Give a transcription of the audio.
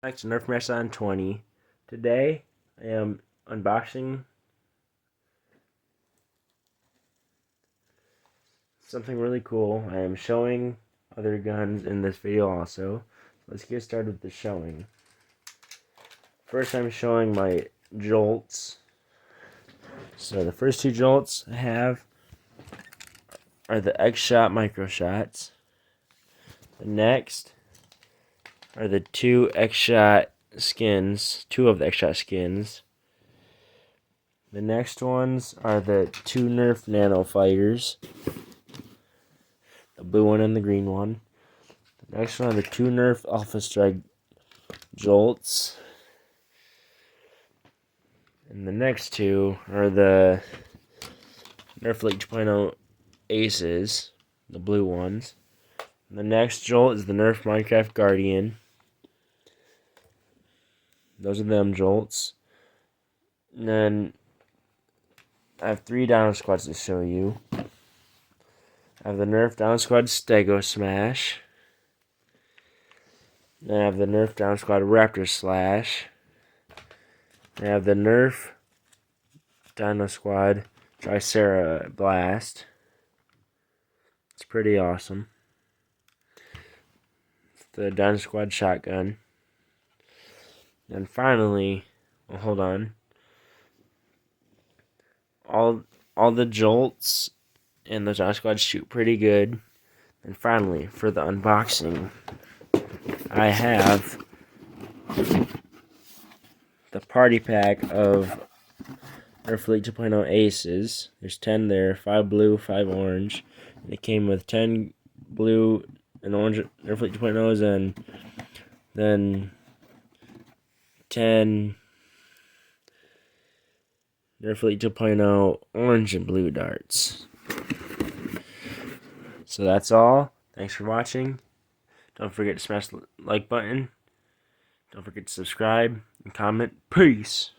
Back to Nerf Marathon 20. Today I am unboxing something really cool. I am showing other guns in this video also. Let's get started with the showing. First I'm showing my jolts. So the first two jolts I have are the X-Shot micro shots. The next are the two X-Shot skins, two of the X-Shot skins. The next ones are the two Nerf Nano Fighters, the blue one and the green one. The next one are the two Nerf Alpha Strike Jolts. And the next two are the Nerf League 2.0 Aces, the blue ones. And the next Jolt is the Nerf Minecraft Guardian. Those are them Jolts. And then I have three dinosquads to show you. I have the Nerf dinosquad Stego Smash. I have the Nerf dinosquad Raptor Slash. I have the Nerf dinosquad Tricera Blast. It's pretty awesome. It's the dinosquad shotgun. And finally, well, hold on. All the jolts and the dinosquads shoot pretty good. And finally, for the unboxing, I have the party pack of Nerf League 2.0 Aces. There's 10 there, 5 blue, 5 orange. And it came with 10 blue and orange Nerf League 2.0s and then 10 Nerf League 2.0 orange and blue darts. So that's all. Thanks for watching. Don't forget to smash the like button. Don't forget to subscribe and comment. Peace.